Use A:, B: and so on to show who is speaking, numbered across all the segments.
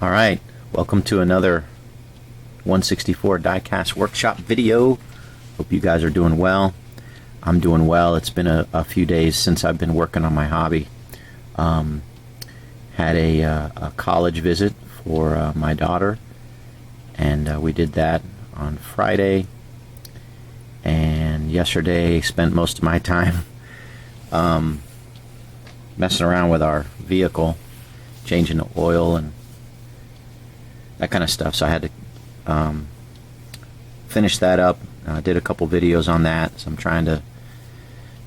A: All right, welcome to another 164 diecast workshop video. Hope you guys are doing well. I'm doing well. It's been a few days since I've been working on my hobby. Had a college visit for my daughter, and we did that on Friday. And yesterday spent most of my time messing around with our vehicle, changing the oil and that kind of stuff. So I had to finish that up. Did a couple videos on that. So I'm trying to,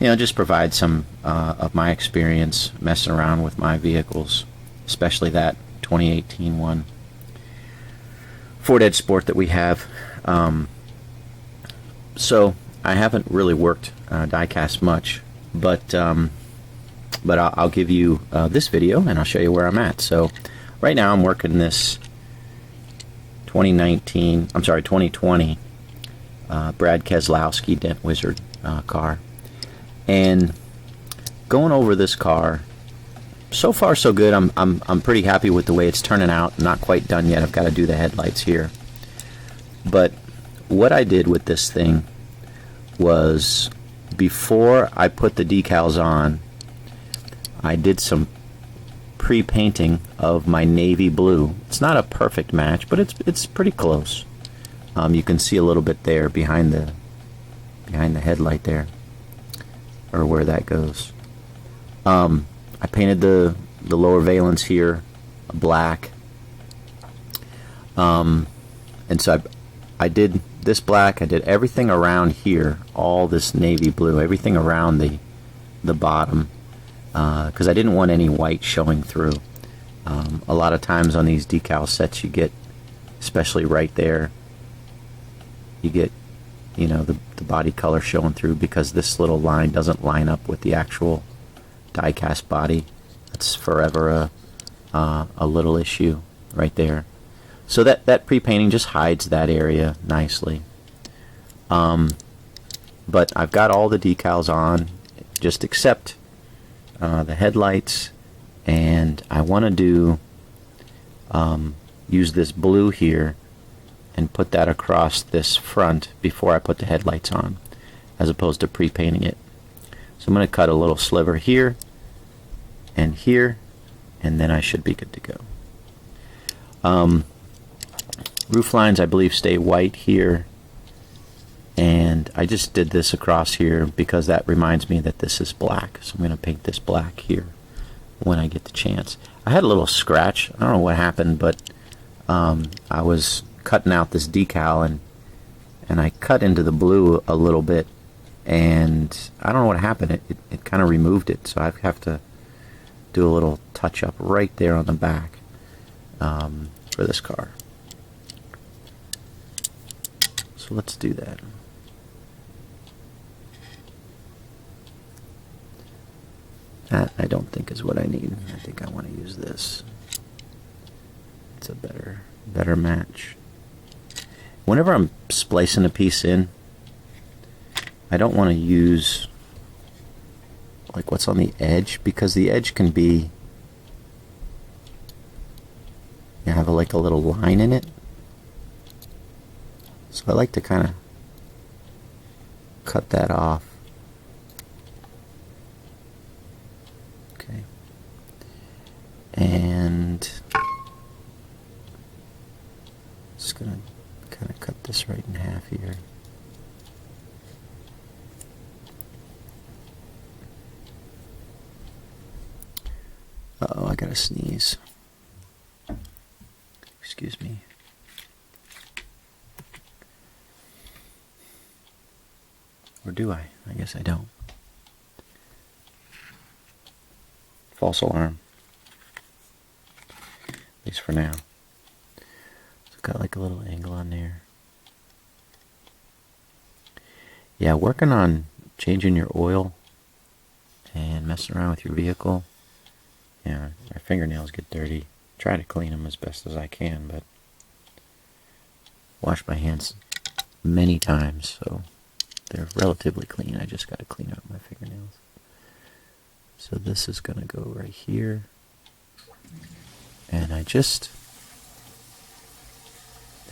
A: just provide some of my experience messing around with my vehicles, especially that 2018 one, Ford Edge Sport that we have. So I haven't really worked diecast much, but I'll give you this video and I'll show you where I'm at. So right now I'm working this 2020 Brad Keselowski Dent Wizard car, and going over this car. So far so good. I'm pretty happy with the way it's turning out. Not quite done yet. I've got to do the headlights here. But what I did with this thing was, before I put the decals on, I did some pre-painting of my navy blue. It's not a perfect match, but it's pretty close. You can see a little bit there behind the headlight there, or where that goes. I painted the lower valence here black, and so I did this black. I did everything around here, all this navy blue, everything around the bottom, because I didn't want any white showing through. A lot of times on these decal sets you get, especially right there, you get the body color showing through because this little line doesn't line up with the actual die-cast body. That's forever a little issue right there. So that pre-painting just hides that area nicely. But I've got all the decals on, just except the headlights, and I want to do use this blue here and put that across this front before I put the headlights on, as opposed to pre-painting it. So I'm going to cut a little sliver here and here, and then I should be good to go. Roof lines, I believe, stay white here, and I just did this across here because that reminds me that this is black. So I'm going to paint this black here when I get the chance. I had a little scratch. I don't know what happened, but I was cutting out this decal, and I cut into the blue a little bit, and I don't know what happened. It kind of removed it, so I have to do a little touch up right there on the back for this car. So let's do that. That I don't think is what I need. I think I want to use this. It's a better match. Whenever I'm splicing a piece in, I don't want to use like what's on the edge, because the edge can be, have like a little line in it. So I like to kind of cut that off. Okay. And just gonna kind of cut this right in half here. Uh-oh, I gotta sneeze. Excuse me. Or do I? I guess I don't. False alarm. At least for now. So got like a little angle on there. Yeah, working on changing your oil and messing around with your vehicle. Yeah, our fingernails get dirty. Try to clean them as best as I can, but wash my hands many times, so they're relatively clean. I just got to clean out my fingernails. So this is going to go right here. And I just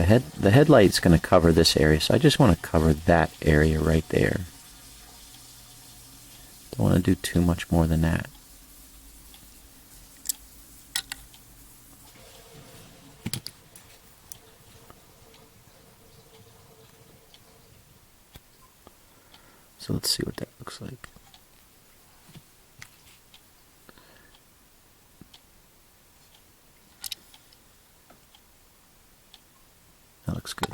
A: the headlight's going to cover this area, so I just want to cover that area right there. Don't want to do too much more than that. So let's see what that looks like. That looks good.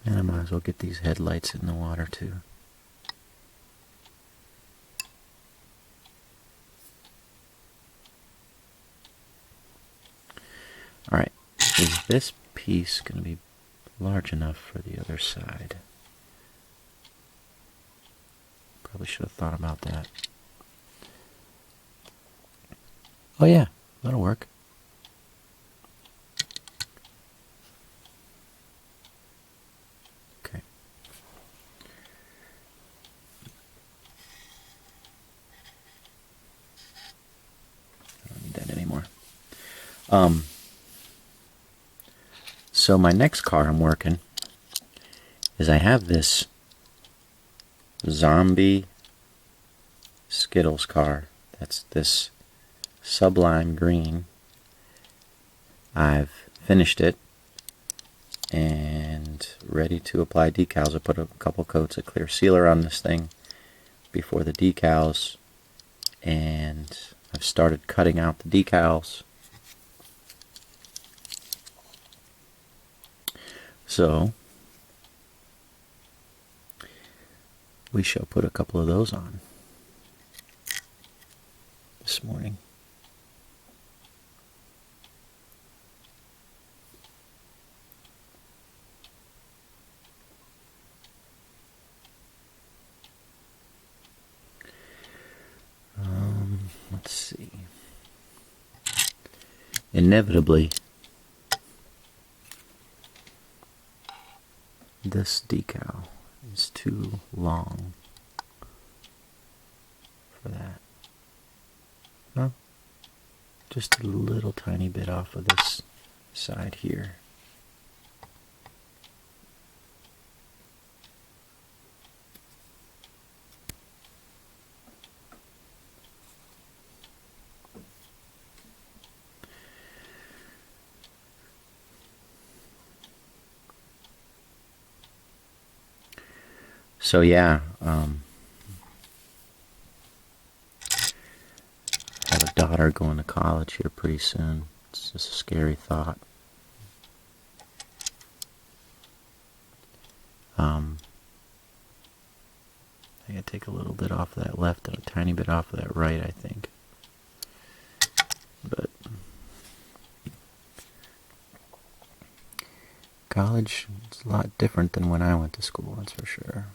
A: And I might as well get these headlights in the water too. Alright, is this piece going to be large enough for the other side? Probably should have thought about that. Oh yeah, that'll work. Okay. I don't need that anymore. So my next car I'm working is I have this zombie Skittles car. That's this sublime green. I've finished it and ready to apply decals. I put a couple coats of clear sealer on this thing before the decals, and I've started cutting out the decals. So we shall put a couple of those on this morning. Let's see. Inevitably, this decal is too long for that. No, just a little tiny bit off of this side here. So yeah, I have a daughter going to college here pretty soon. It's just a scary thought. I gotta take a little bit off of that left and a tiny bit off of that right, I think. But college is a lot different than when I went to school, that's for sure.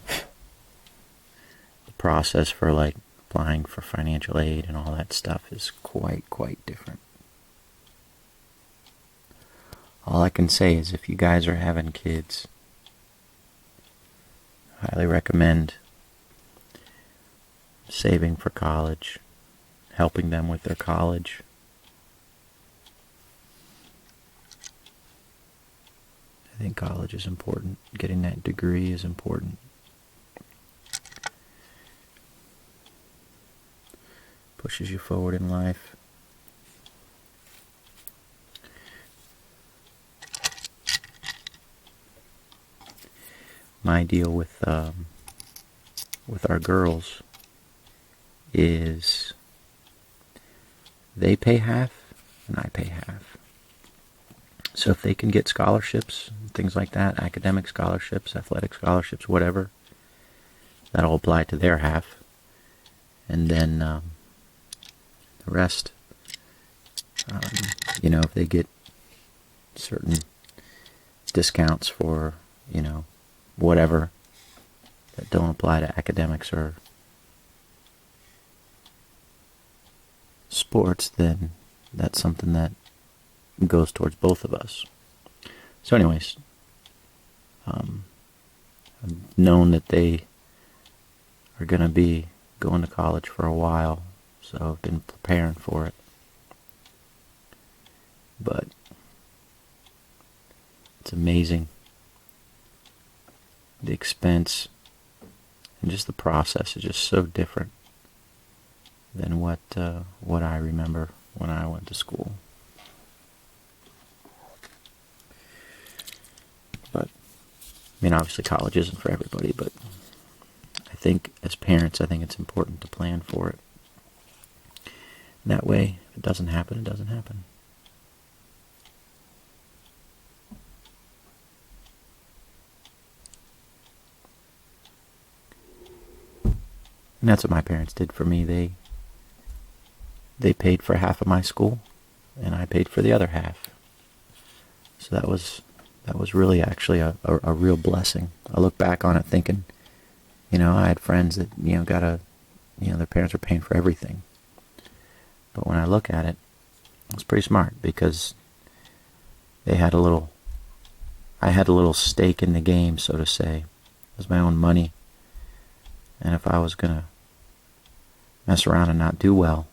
A: The process for like applying for financial aid and all that stuff is quite different. All I can say is if you guys are having kids, I highly recommend saving for college, helping them with their college. I think college is important. Getting that degree is important. Pushes you forward in life. My deal with our girls is they pay half and I pay half. So if they can get scholarships, things like that, academic scholarships, athletic scholarships, whatever, that'll apply to their half. And then the rest, if they get certain discounts for, whatever that don't apply to academics or sports, then that's something that goes towards both of us. So anyways, I've known that they are going to be going to college for a while, So I've been preparing for it. But it's amazing the expense and just the process is just so different than what I remember when I went to school. But I mean, obviously college isn't for everybody, but I think as parents, I think it's important to plan for it. That way, if it doesn't happen, it doesn't happen. And that's what my parents did for me. They paid for half of my school, and I paid for the other half. So that was really actually a real blessing. I look back on it thinking, I had friends that, their parents were paying for everything. But when I look at it, it's pretty smart because I had a little stake in the game, so to say. It was my own money. And if I was going to mess around and not do well,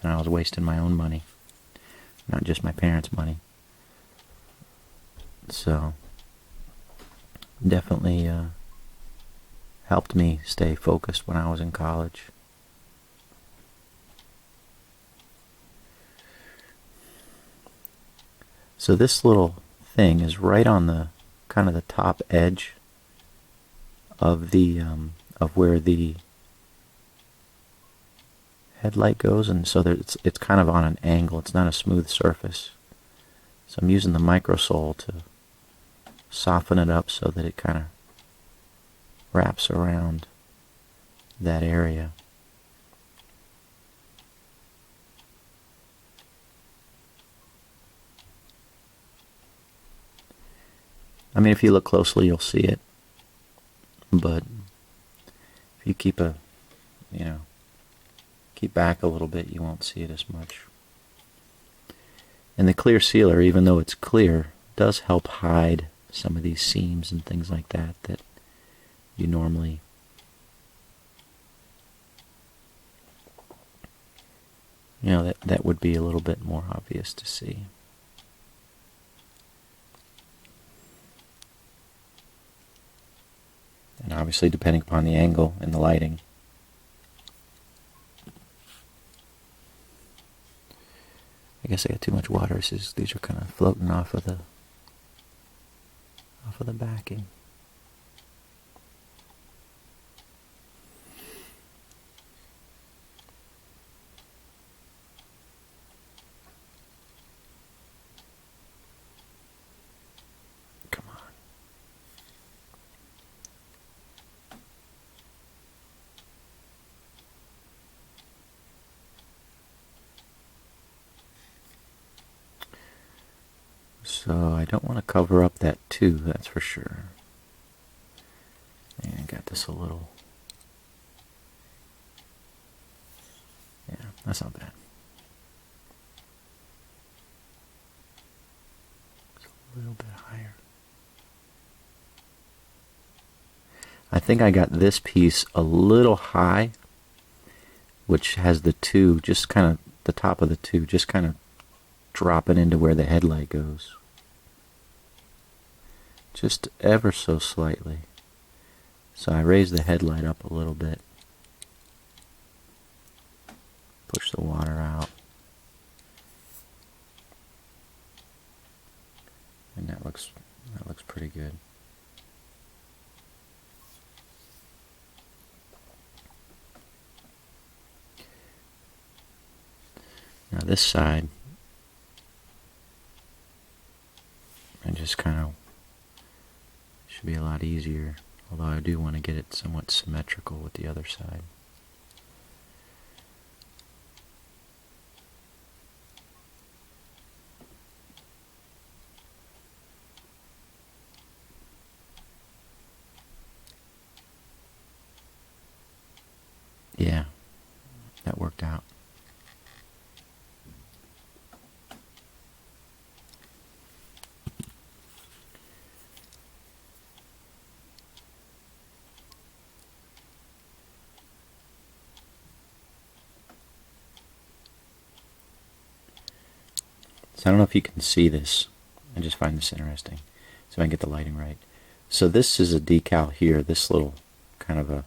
A: then I was wasting my own money, not just my parents' money. So, definitely helped me stay focused when I was in college. So this little thing is right on the kind of the top edge of the of where the headlight goes, and so it's kind of on an angle. It's not a smooth surface. So I'm using the microsole to soften it up so that it kind of wraps around that area. I mean, if you look closely, you'll see it. But if you keep back a little bit, you won't see it as much. And the clear sealer, even though it's clear, does help hide some of these seams and things like that you normally that would be a little bit more obvious to see. And obviously, depending upon the angle and the lighting. I guess I got too much water. These are kind of floating off of the backing. Come on. So I don't want to cover up that tube, that's for sure. And I got this a little. Yeah, that's not bad. It's a little bit higher. I think I got this piece a little high, which has the tube, just kind of, the top of the tube, just kind of dropping into where the headlight goes. Just ever so slightly. So I raise the headlight up a little bit. Push the water out. And that looks pretty good. Now this side, I just kind of, should be a lot easier, although I do want to get it somewhat symmetrical with the other side. Yeah, that worked out. So I don't know if you can see this. I just find this interesting. So I can get the lighting right. So this is a decal here, this little kind of a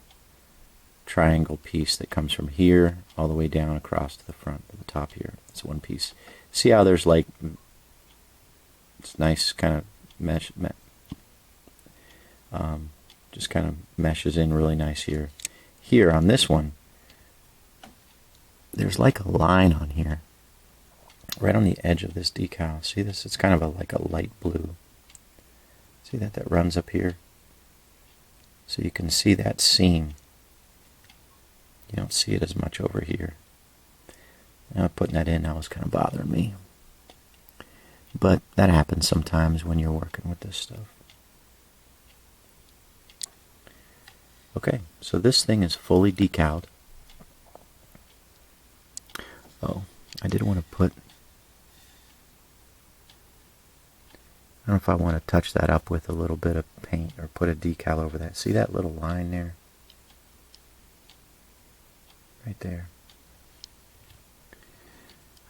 A: triangle piece that comes from here all the way down across to the front, to the top here. It's one piece. See how there's like, it's nice kind of mesh, just kind of meshes in really nice here. Here on this one, there's like a line on here, right on the edge of this decal. See this? It's kind of like a light blue. See that? That runs up here. So you can see that seam. You don't see it as much over here. Now putting that in now is kind of bothering me. But that happens sometimes when you're working with this stuff. Okay, so this thing is fully decaled. Oh, I did want to put, I don't know if I want to touch that up with a little bit of paint or put a decal over that. See that little line there? Right there.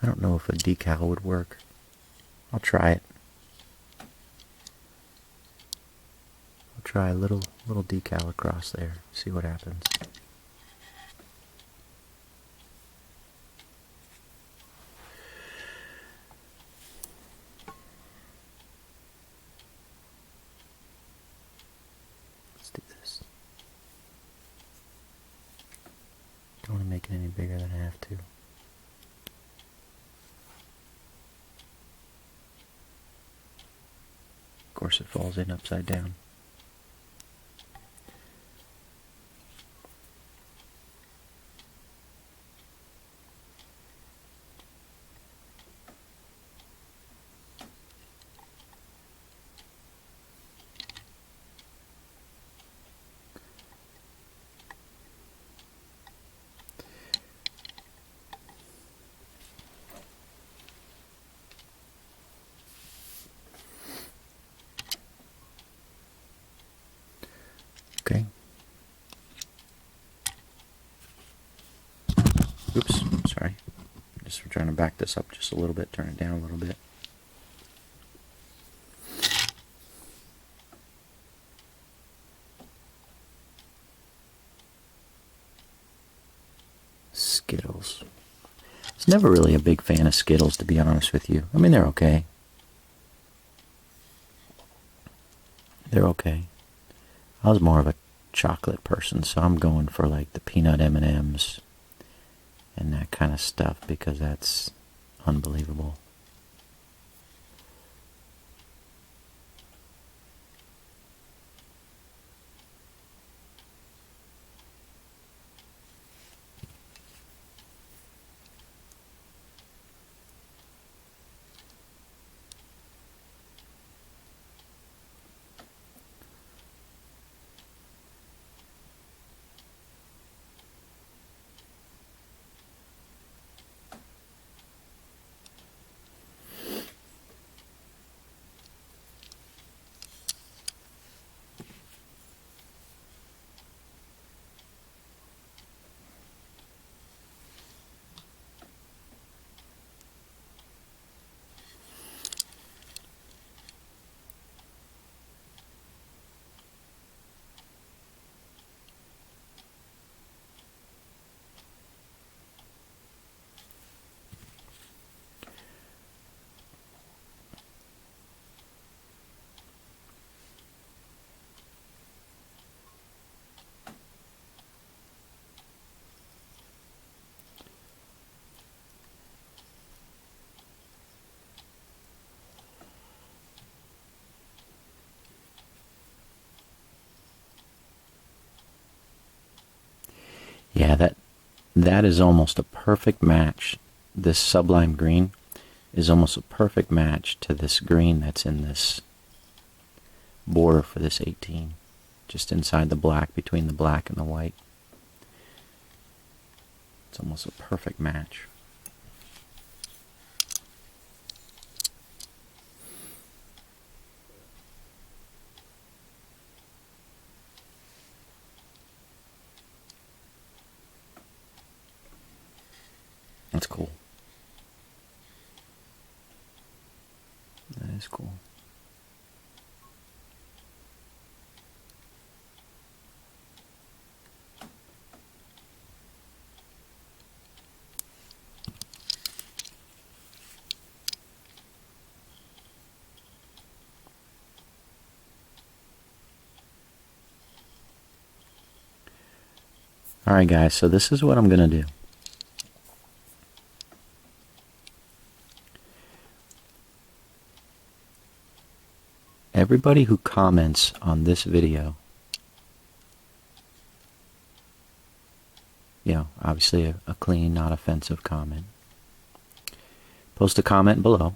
A: I don't know if a decal would work. I'll try it. I'll try a little decal across there. See what happens. Let's do this. Don't want to make it any bigger than I have to. Of course it falls in upside down. Okay. Oops, sorry. Just trying to back this up just a little bit, turn it down a little bit. Skittles. I was never really a big fan of Skittles, to be honest with you. I mean, they're okay. They're okay. I was more of a chocolate person, so I'm going for like the peanut M&Ms and that kind of stuff because that's unbelievable. Yeah, that is almost a perfect match. This sublime green is almost a perfect match to this green that's in this border for this 18. Just inside the black, between the black and the white. It's almost a perfect match. That's cool. That is cool. Alright guys, so this is what I'm going to do. Everybody who comments on this video, you know, obviously a clean, not offensive comment, post a comment below.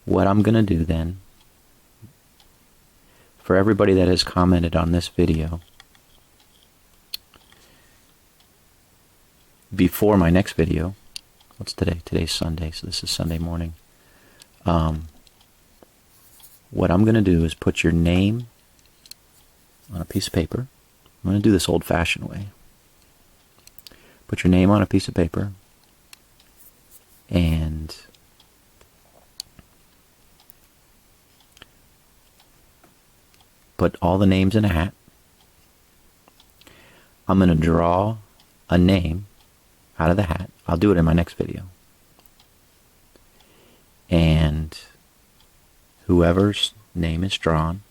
A: What I'm going to do then, for everybody that has commented on this video, before my next video, what's today? Today's Sunday, so this is Sunday morning. What I'm going to do is put your name on a piece of paper. I'm going to do this old-fashioned way. Put your name on a piece of paper and put all the names in a hat. I'm going to draw a name out of the hat. I'll do it in my next video. And whoever's name is drawn,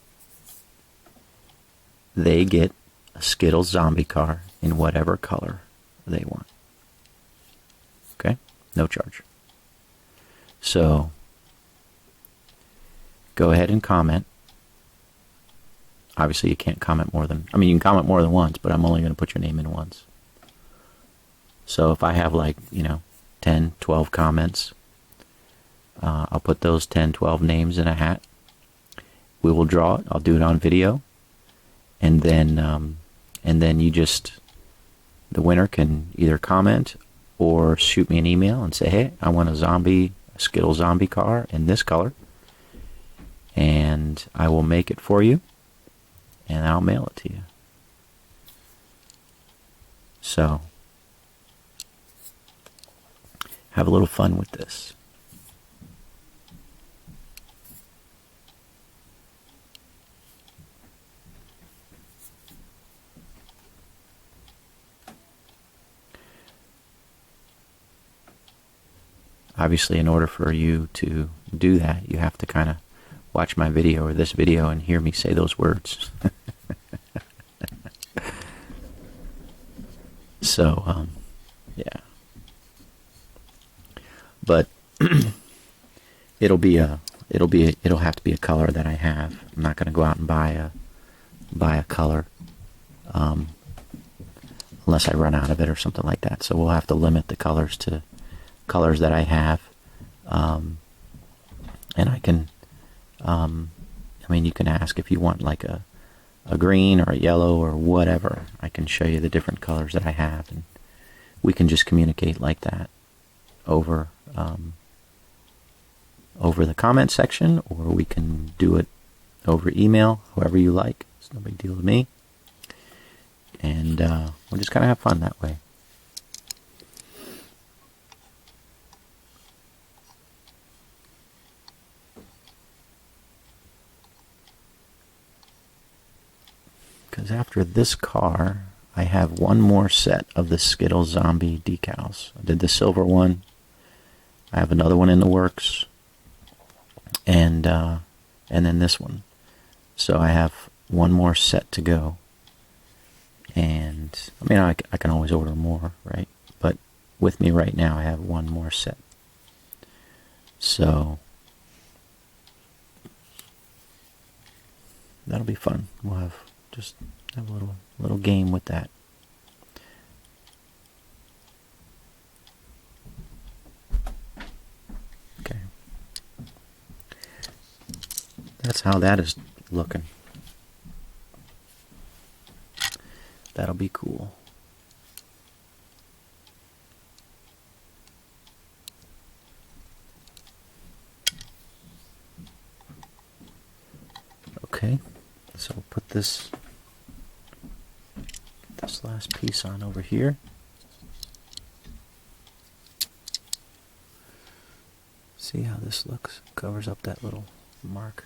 A: they get a Skittles zombie car in whatever color they want. Okay? No charge. So, go ahead and comment. Obviously you can't comment more than, I mean you can comment more than once, but I'm only going to put your name in once. So if I have like, you know, 10, 12 comments, I'll put those 10, 12 names in a hat. We will draw it. I'll do it on video. And then you just, the winner can either comment or shoot me an email and say, hey, I want a Skittles zombie car in this color. And I will make it for you. And I'll mail it to you. So, have a little fun with this. Obviously, in order for you to do that, you have to kind of watch my video or this video and hear me say those words. So, yeah. But it'll have to be a color that I have. I'm not going to go out and buy a color unless I run out of it or something like that. So we'll have to limit the colors to colors that I have. And I can, I mean, you can ask if you want like a green or a yellow or whatever. I can show you the different colors that I have, and we can just communicate like that over over the comment section, or we can do it over email, however you like. It's no big deal to me. And we'll just kind of have fun that way. Because after this car, I have one more set of the Skittles zombie decals. I did the silver one. I have another one in the works. And then this one. So I have one more set to go. And, I mean, I can always order more, right? But with me right now, I have one more set. So, that'll be fun. We'll have a little game with that. Okay. That's how that is looking. That'll be cool. Okay, so we'll put this last piece on over here. See how this looks? Covers up that little mark.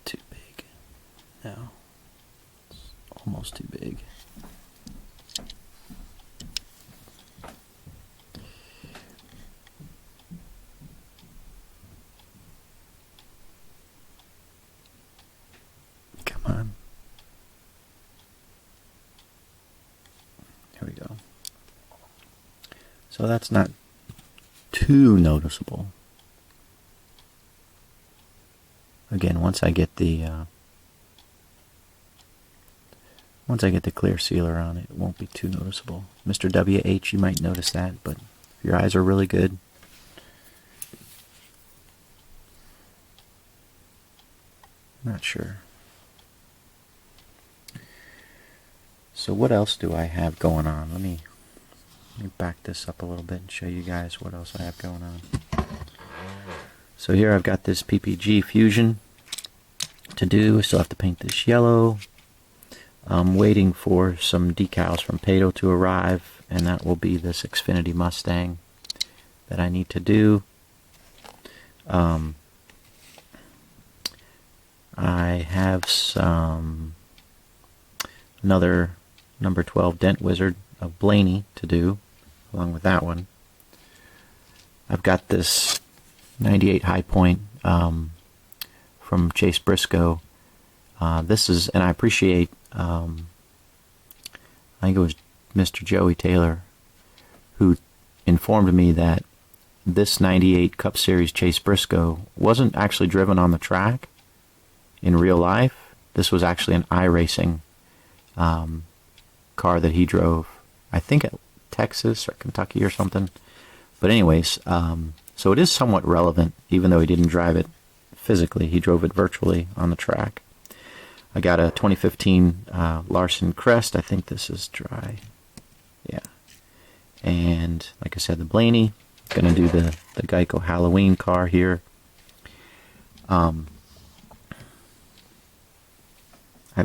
A: Too big. No. It's almost too big. Come on. There we go. So that's not too noticeable. Again, once I get the clear sealer on it, it won't be too noticeable. Mr. WH, you might notice that, but if your eyes are really good, not sure. So what else do I have going on? Let me back this up a little bit and show you guys what else I have going on. So here I've got this PPG Fusion to do. I still have to paint this yellow. I'm waiting for some decals from Pato to arrive, and that will be this Xfinity Mustang that I need to do. I have another number 12 Dent Wizard of Blaney to do, along with that one. I've got this 98 High Point from Chase Briscoe. This is, and I appreciate, I think it was Mr. Joey Taylor who informed me that this 98 Cup Series Chase Briscoe wasn't actually driven on the track in real life. This was actually an iRacing car that he drove, I think at Texas or Kentucky or something. But anyways, so it is somewhat relevant, even though he didn't drive it physically. He drove it virtually on the track. I got a 2015 Larson Crest. I think this is dry. Yeah. And like I said, the Blaney. Going to do the Geico Halloween car here. I've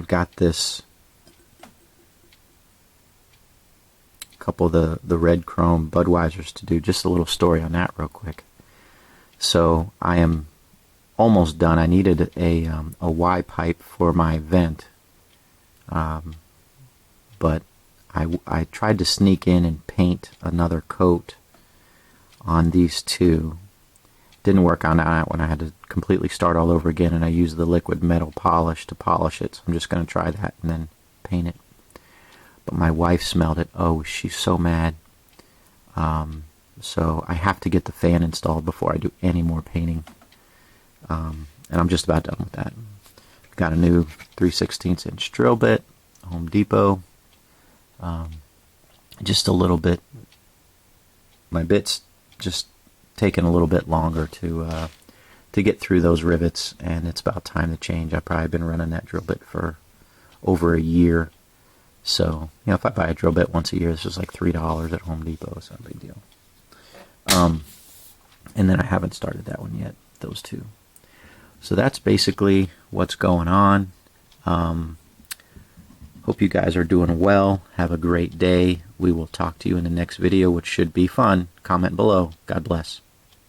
A: got this couple of the red chrome Budweisers to do. Just a little story on that real quick. So I am almost done. I needed a Y pipe for my vent, but I tried to sneak in and paint another coat on these two. Didn't work on that one. I had to completely start all over again, and I used the liquid metal polish to polish it. So I'm just going to try that and then paint it. But my wife smelled it. Oh, she's so mad. So I have to get the fan installed before I do any more painting. And I'm just about done with that. Got a new 3/16 inch drill bit, Home Depot. Just a little bit. My bit's just taking a little bit longer to get through those rivets, and it's about time to change. I've probably been running that drill bit for over a year. So, you know, if I buy a drill bit once a year, this is like $3 at Home Depot. It's not a big deal. And then I haven't started that one yet, those two. So that's basically what's going on. Hope you guys are doing well. Have a great day. We will talk to you in the next video, which should be fun. Comment below. God bless.